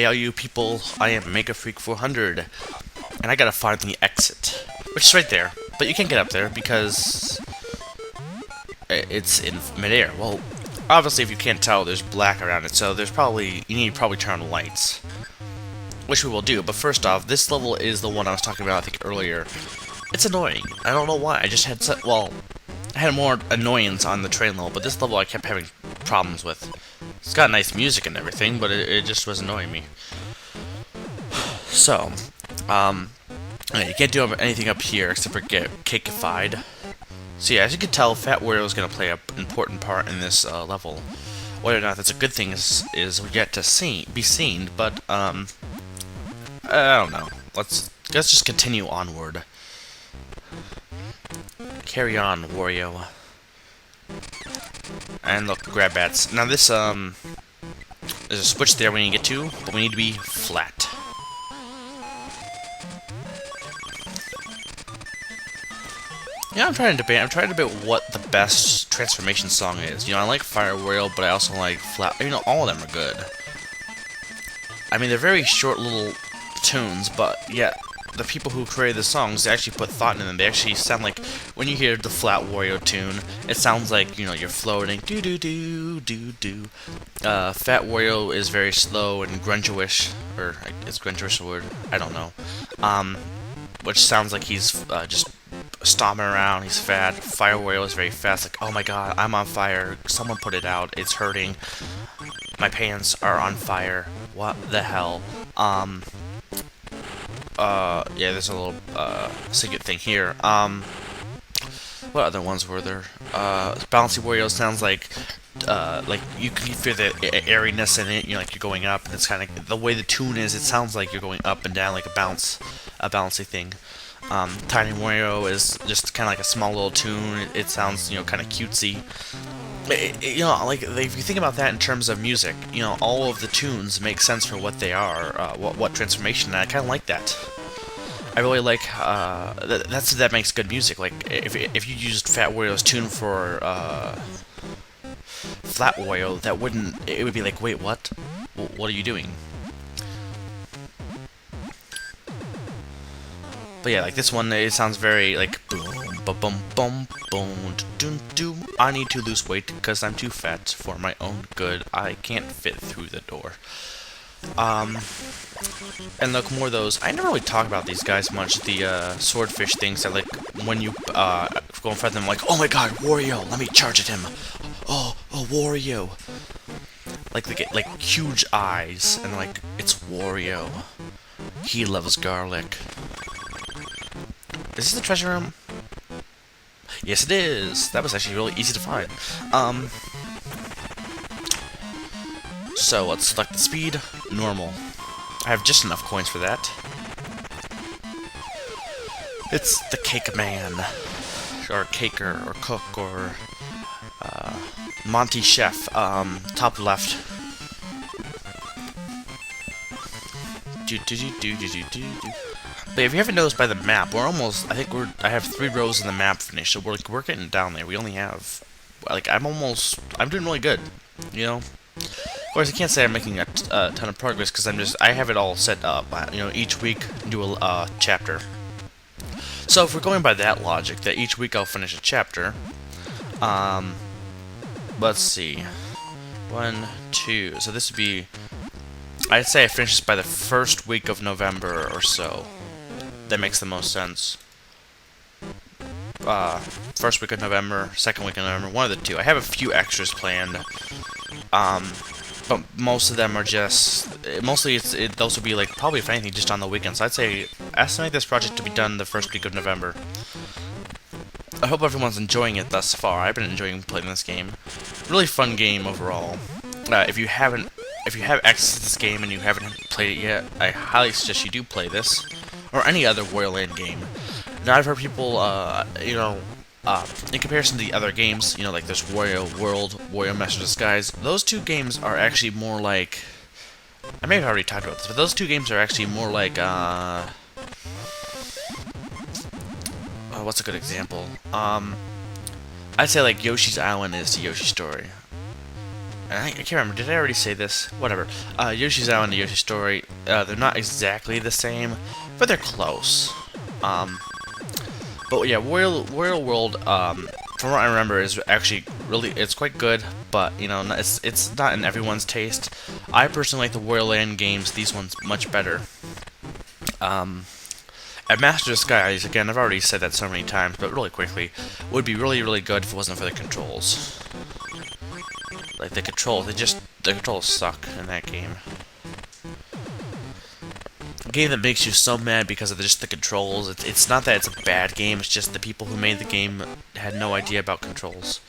Hey all you people, I am Mega Freak 400, and I gotta find the exit, which is right there, but you can't get up there because it's in midair. Well, obviously if you can't tell, there's black around it, so you need to probably turn on the lights, which we will do. But first off, this level is the one I was talking about, I think, earlier. It's annoying. I don't know why. I just had I had more annoyance on the train level, but this level I kept having problems with. It's got nice music and everything, but it just was annoying me. So, you can't do anything up here except for get cakified. So yeah, as you can tell, Fat Wario is going to play an important part in this level. Whether or not that's a good thing is yet to be seen, but I don't know. Let's just continue onward. Carry on, Wario. And look, grab bats. Now this there's a switch there we need to get to, but we need to be flat. Yeah, I'm trying to debate what the best transformation song is. You know, I like Fire Wario, but I also like Flat. You know, all of them are good. I mean, they're very short little tunes, but yet the people who created the songs, they actually put thought in them. They actually sound like, when you hear the Flat Wario tune, it sounds like, you know, you're floating. Do do do do do. Fat Wario is very slow and grunge-ish, or is grunge-ish a word? I don't know. Which sounds like he's just stomping around, he's fat. Fire Wario is very fast, like, oh my god, I'm on fire, someone put it out, it's hurting, my pants are on fire, what the hell. Yeah, there's a little, secret thing here. What other ones were there? Bouncy Wario sounds like you can feel the airiness in it, you know, like you're going up, and it's kind of, the way the tune is, it sounds like you're going up and down like a bouncy thing. Tiny Wario is just kind of like a small little tune. It sounds, you know, kind of cutesy. You know, like, if you think about that in terms of music, you know, all of the tunes make sense for what they are, what transformation, and I kind of like that. I really like, that makes good music. Like, if you used Fat Wario's tune for, Flat Wario, it would be like, wait, what? What are you doing? But yeah, like this one, it sounds very like boom, ba bum bum boom, doom doom. I need to lose weight because I'm too fat for my own good. I can't fit through the door. And look, more of those. I never really talk about these guys much. The swordfish things that, like, when you go in front of them, like, oh my god, Wario, let me charge at him. Oh, Wario. Like they get like huge eyes, and like, it's Wario. He loves garlic. Is this the treasure room? Yes, it is. That was actually really easy to find. So let's select the speed. Normal. I have just enough coins for that. It's the Cake Man, or Caker, or Cook, or Monty Chef. Top left. But if you haven't noticed by the map, we're almost, I have 3 rows in the map finished, so we're getting down there. We only have, like, I'm doing really good, you know? Of course, I can't say I'm making a ton of progress, because I have it all set up, you know, each week do a chapter. So if we're going by that logic, that each week I'll finish a chapter, let's see, 1, 2, so this would be, I'd say I finish this by the first week of November or so. That makes the most sense. First week of November, second week of November, one of the two. I have a few extras planned, but most of them are just, mostly those will be, like, probably, if anything, just on the weekends. So I'd say, estimate this project to be done the first week of November. I hope everyone's enjoying it thus far. I've been enjoying playing this game. Really fun game overall. If you have access to this game and you haven't played it yet, I highly suggest you do play this, or any other Wario Land game. Now, I've heard people, you know, in comparison to the other games, you know, like there's Wario World, Wario Master Disguise, those two games are actually more like, I may have already talked about this, but those two games are actually more like, what's a good example? I'd say like Yoshi's Island is to Yoshi's Story. I can't remember, did I already say this? Whatever. Yoshi's Island and Yoshi's Story, they're not exactly the same, but they're close. But yeah, Wario World, from what I remember, is actually it's quite good, but, you know, it's not in everyone's taste. I personally like the Wario Land games, these ones much better. At Master of Skies, again, I've already said that so many times, but really quickly, would be really, really good if it wasn't for the controls. Like, the controls suck in that game. A game that makes you so mad because of just the controls. It's not that it's a bad game, it's just the people who made the game had no idea about controls.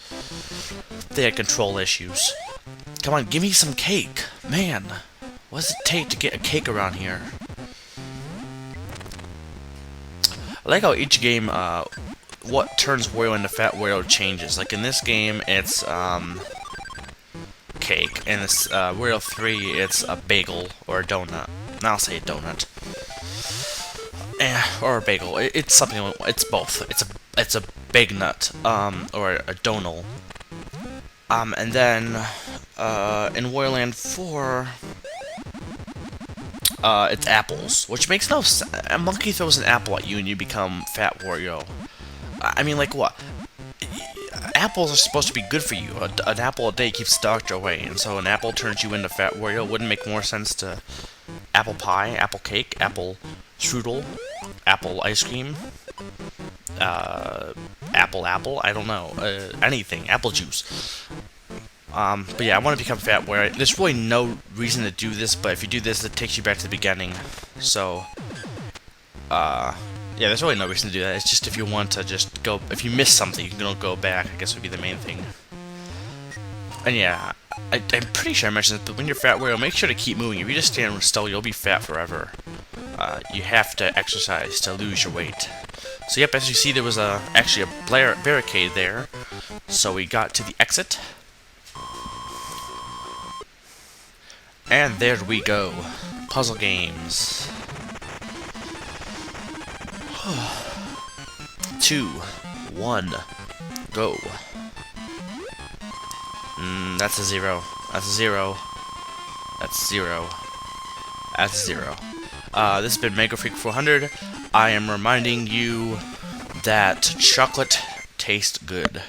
They had control issues. Come on, give me some cake! Man! What does it take to get a cake around here? I like how each game, what turns Wario into Fat Wario changes. Like in this game, it's, cake. In this, Wario 3, it's a bagel or a donut. I'll say a donut. Or a bagel. It's something, it's both. It's a big nut, or a donal. And then, in Wario Land 4, it's apples, which makes no sense. A monkey throws an apple at you and you become Fat Wario. I mean, like, what? Apples are supposed to be good for you. An apple a day keeps the doctor away, and so an apple turns you into Fat Wario. Wouldn't make more sense to apple pie, apple cake, apple strudel, apple ice cream, apple, I don't know, anything, apple juice. But yeah, I want to become Fat Wario. There's really no reason to do this, but if you do this, it takes you back to the beginning. So, yeah, there's really no reason to do that. It's just if you want to just go, if you miss something, you can go back, I guess would be the main thing. And yeah, I'm pretty sure I mentioned this, but when you're Fat Wario, make sure to keep moving. If you just stand still, you'll be fat forever. You have to exercise to lose your weight. So yep, as you see, there was actually a barricade there. So we got to the exit. And there we go. Puzzle games. 2, 1, go. That's a 0. That's a 0. That's 0. That's 0. This has been Mega Freak 400. I am reminding you that chocolate tastes good.